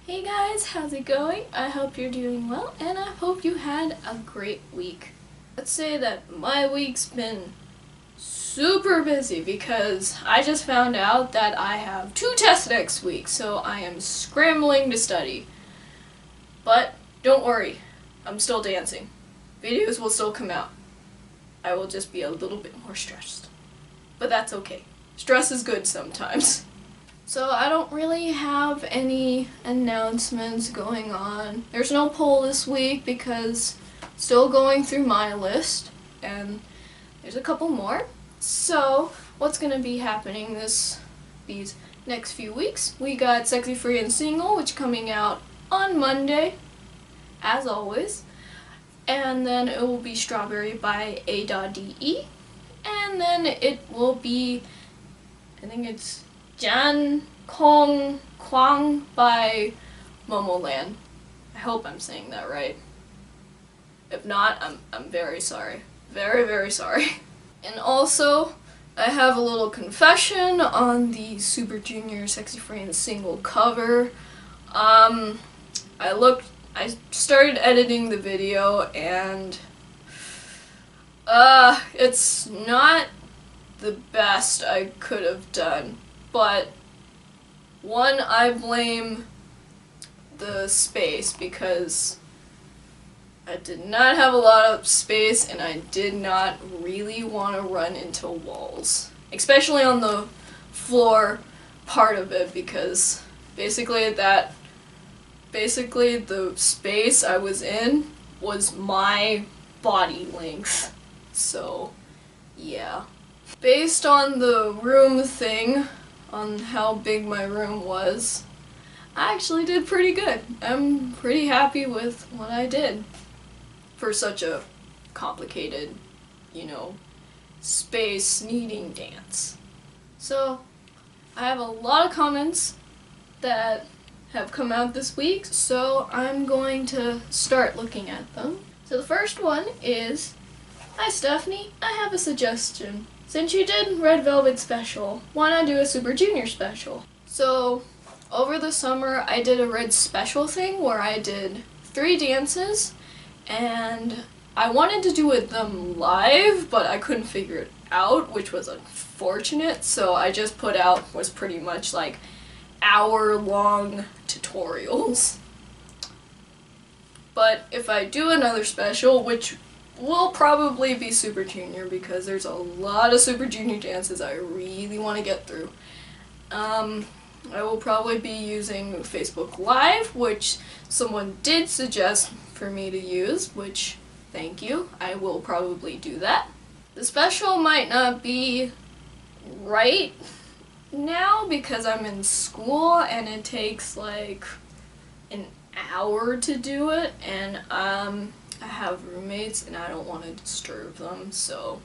Hey guys, how's it going? I hope you're doing well, and I hope you had a great week. Let's say that my week's been super busy because I just found out that I have 2 tests next week, so I am scrambling to study. But don't worry, I'm still dancing. Videos will still come out. I will just be a little bit more stressed. But that's okay. Stress is good sometimes. So I don't really have any announcements going on. There's no poll this week because still going through my list and there's a couple more. So what's going to be happening these next few weeks? We got Sexy Free and Single, which coming out on Monday, as always. And then it will be Strawberry by A.DE. And then it will be, I think it's Jan Kong Kwang by Momoland. I hope I'm saying that right. If not, I'm very sorry. Very, very sorry. And also, I have a little confession on the Super Junior Sexy Free and Single cover. I started editing the video and it's not the best I could have done, but one, I blame the space because I did not have a lot of space and I did not really want to run into walls, especially on the floor part of it, because basically the space I was in was my body length. So yeah. Based on the room thing, on how big my room was, I actually did pretty good. I'm pretty happy with what I did for such a complicated, space needing dance. So, I have a lot of comments that have come out this week, so I'm going to start looking at them. So the first one is, "Hi Stephanie, I have a suggestion. Since you did Red Velvet special, why not do a Super Junior special?" So, over the summer I did a Red special thing where I did 3 dances, and I wanted to do them live, but I couldn't figure it out, which was unfortunate, so I just put out was pretty much like hour-long tutorials. But if I do another special, which will probably be Super Junior because there's a lot of Super Junior dances I really want to get through. I will probably be using Facebook Live, which someone did suggest for me to use, which, thank you, I will probably do that. The special might not be right now because I'm in school and it takes like an hour to do it, and I have roommates and I don't want to disturb them, so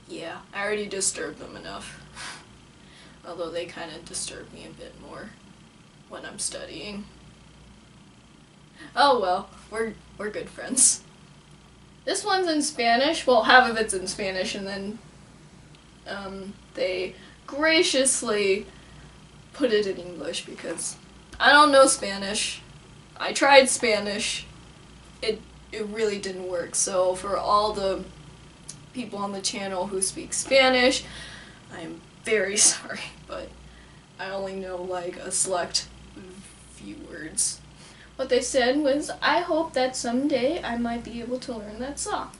yeah, I already disturbed them enough. Although they kind of disturb me a bit more when I'm studying. Oh well, we're good friends. This one's in Spanish, well, half of it's in Spanish, and then they graciously put it in English because I don't know Spanish. I tried Spanish. It really didn't work. So for all the people on the channel who speak Spanish, I'm very sorry, but I only know like a select few words. What they said was, "I hope that someday I might be able to learn that song."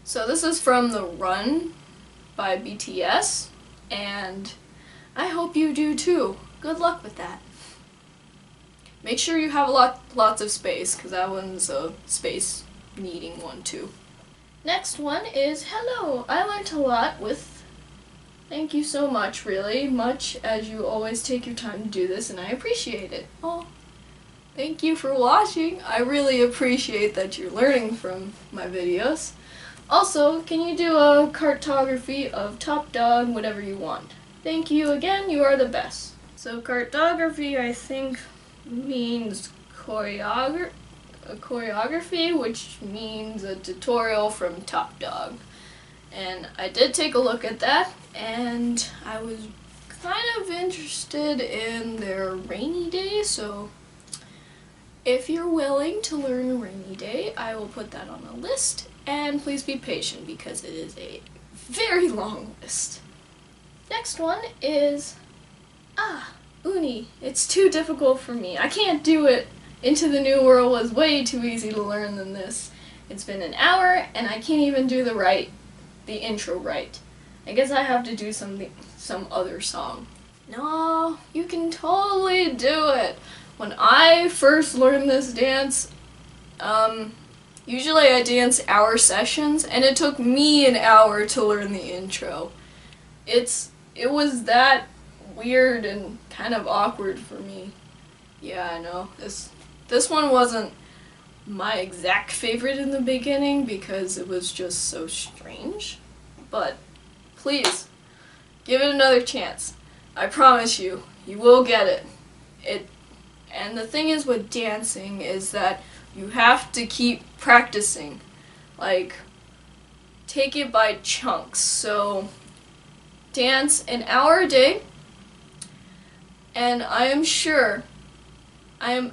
So this is from The Run by BTS, and I hope you do too. Good luck with that. Make sure you have lots of space, because that one's a space needing one too. Next one is, "Hello, I learned a lot with..." Thank you so much, really, much as you always take your time to do this, and I appreciate it. Oh, thank you for watching. I really appreciate that you're learning from my videos. Also, can you do a cartography of Top Dog, whatever you want? Thank you again, you are the best. So cartography, I think, means choreography, which means a tutorial from Top Dog. And I did take a look at that, and I was kind of interested in their rainy day, so if you're willing to learn Rainy Day, I will put that on the list, and please be patient because it is a very long list. Next one is, Uni. It's too difficult for me. I can't do it. Into the New World was way too easy to learn than this. It's been an hour, and I can't even do the intro right. I guess I have to do some other song. No, you can totally do it. When I first learned this dance, usually I dance hour sessions, and it took me an hour to learn the intro. It was that weird and kind of awkward for me. Yeah, I know. This one wasn't my exact favorite in the beginning because it was just so strange. But please, give it another chance. I promise you, you will get it. And the thing is with dancing is that you have to keep practicing. Like, take it by chunks. So, dance an hour a day, and I am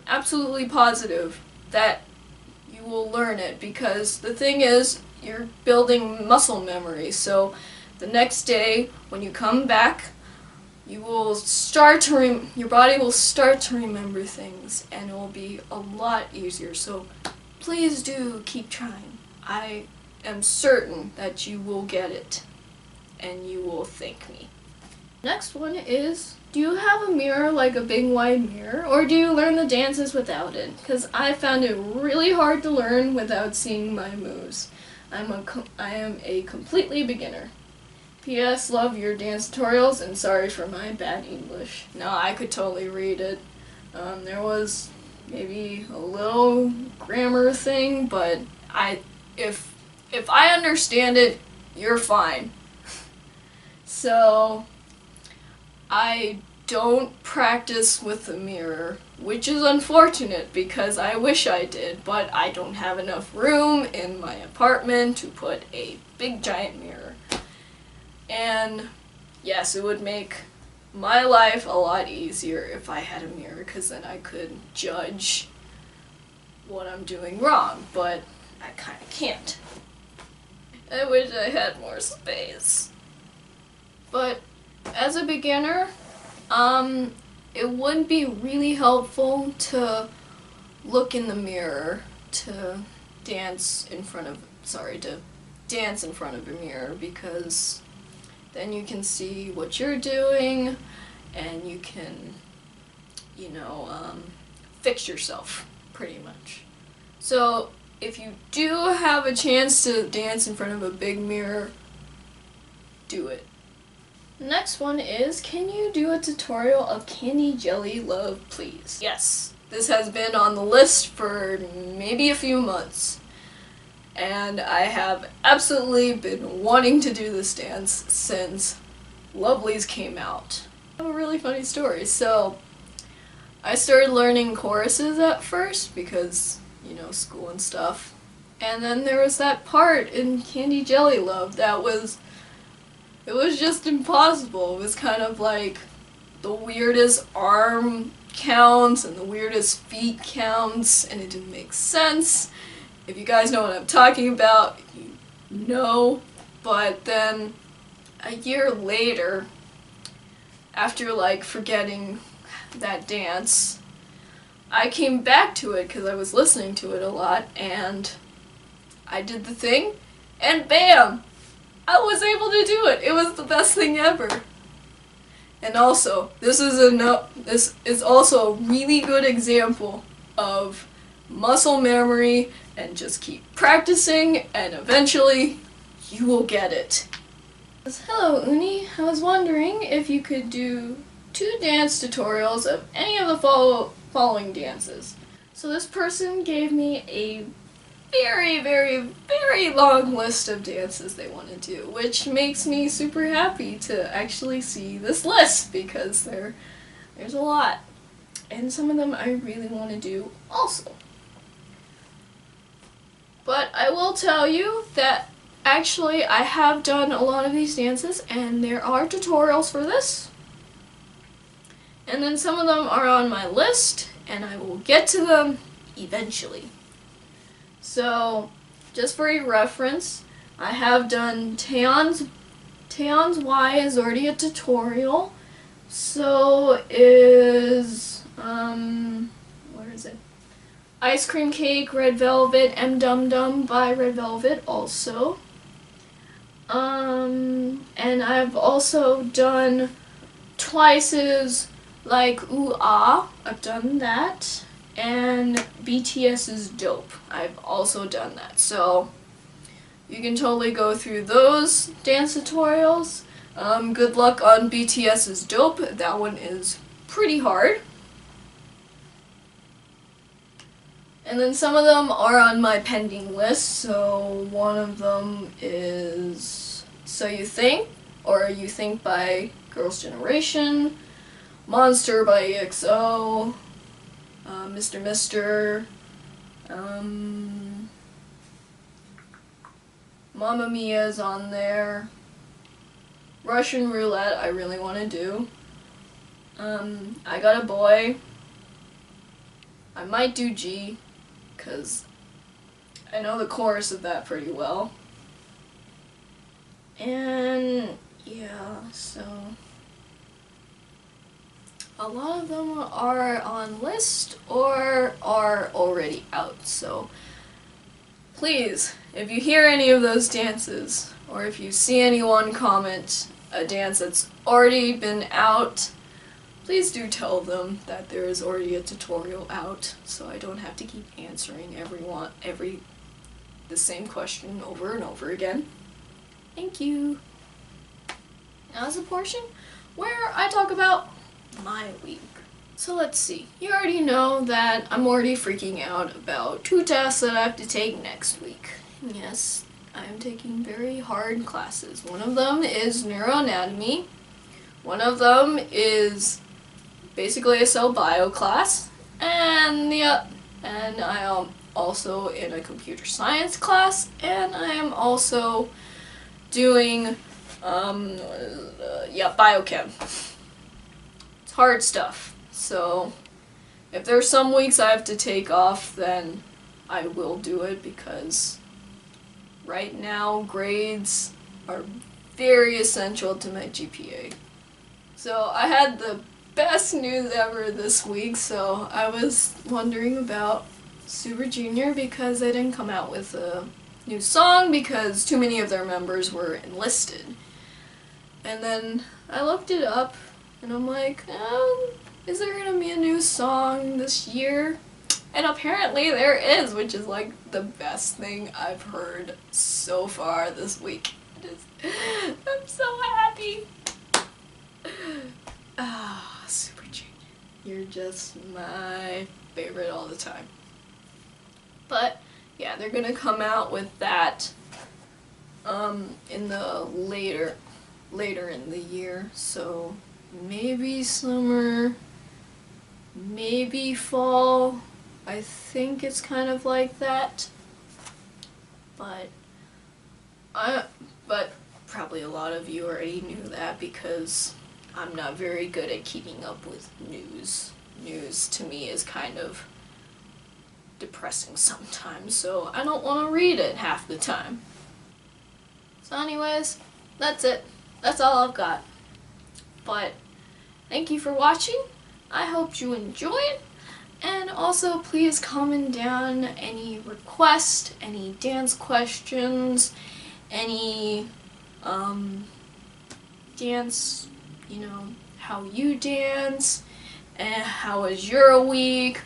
absolutely positive that you will learn it, because the thing is, you're building muscle memory. So, the next day, when you come back, your body will start to remember things, and it will be a lot easier. So please do keep trying. I am certain that you will get it, and you will thank me. Next one is, do you have a mirror, like a big wide mirror, or do you learn the dances without it? Because I found it really hard to learn without seeing my moves. I am a completely beginner. P.S. Love your dance tutorials, and sorry for my bad English. No, I could totally read it. There was maybe a little grammar thing, but if I understand it, you're fine. So, I don't practice with the mirror, which is unfortunate because I wish I did, but I don't have enough room in my apartment to put a big giant mirror. And yes, it would make my life a lot easier if I had a mirror, because then I could judge what I'm doing wrong, but I kind of can't. I wish I had more space. But as a beginner, it would be really helpful to look in the mirror to dance in front of a mirror, because then you can see what you're doing, and you can, fix yourself, pretty much. So, if you do have a chance to dance in front of a big mirror, do it. Next one is, can you do a tutorial of Candy Jelly Love, please? Yes, this has been on the list for maybe a few months. And I have absolutely been wanting to do this dance since Lovelyz came out. I have a really funny story. So, I started learning choruses at first because, school and stuff. And then there was that part in Candy Jelly Love that was just impossible. It was kind of like the weirdest arm counts and the weirdest feet counts, and it didn't make sense. If you guys know what I'm talking about, you know. But then, a year later, after forgetting that dance, I came back to it because I was listening to it a lot, and I did the thing, and bam! I was able to do it! It was the best thing ever! And also, this is also a really good example of muscle memory, and just keep practicing, and eventually, you will get it. Hello, Uni. I was wondering if you could do 2 dance tutorials of any of the following dances. So this person gave me a very, very, very long list of dances they want to do, which makes me super happy to actually see this list, because there's a lot. And some of them I really want to do also. But I will tell you that actually I have done a lot of these dances, and there are tutorials for this. And then some of them are on my list, and I will get to them eventually. So, just for your reference, I have done Taeyeon's Y is already a tutorial. So is, where is it? Ice Cream Cake, Red Velvet, M Dum Dum by Red Velvet also. And I've also done Twice's like Ooh Ah, I've done that. And BTS's Dope, I've also done that. So you can totally go through those dance tutorials. Good luck on BTS's Dope, that one is pretty hard. And then some of them are on my pending list, so one of them is So You Think, or You Think by Girls' Generation, Monster by EXO, Mr. Mister, Mamma Mia's on there, Russian Roulette I really want to do, I Got a Boy, I might do G, because I know the chorus of that pretty well. And yeah, so a lot of them are on list or are already out. So please, if you hear any of those dances, or if you see anyone comment a dance that's already been out, please do tell them that there is already a tutorial out, so I don't have to keep answering the same question over and over again. Thank you. Now is a portion where I talk about my week. So let's see. You already know that I'm already freaking out about 2 tests that I have to take next week. Yes, I'm taking very hard classes. One of them is neuroanatomy. One of them is basically a cell bio class, and I am also in a computer science class, and I am also doing biochem. It's hard stuff. So if there's some weeks I have to take off, then I will do it, because right now grades are very essential to my GPA. So I had the best news ever this week, so I was wondering about Super Junior because they didn't come out with a new song because too many of their members were enlisted. And then I looked it up and I'm like, is there gonna be a new song this year? And apparently there is, which is like the best thing I've heard so far this week. I'm so happy. Super Junior, you're just my favorite all the time. But yeah, they're gonna come out with that in the later in the year, so maybe summer, maybe fall. I think it's kind of like that, but probably a lot of you already knew that because I'm not very good at keeping up with news. News to me is kind of depressing sometimes, so I don't want to read it half the time. So anyways, that's it. That's all I've got. But thank you for watching. I hope you enjoyed. And also please comment down any requests, any dance questions, any dance, how you dance, and how was your week.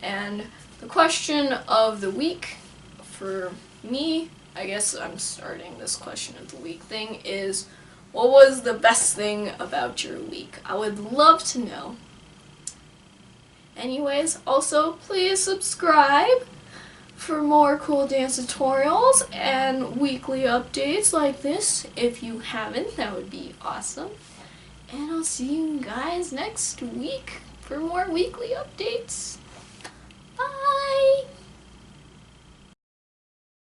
And the question of the week for me, I guess I'm starting this question of the week thing, is what was the best thing about your week? I would love to know. Anyways, also please subscribe for more cool dance tutorials and weekly updates like this. If you haven't, that would be awesome. And I'll see you guys next week for more weekly updates.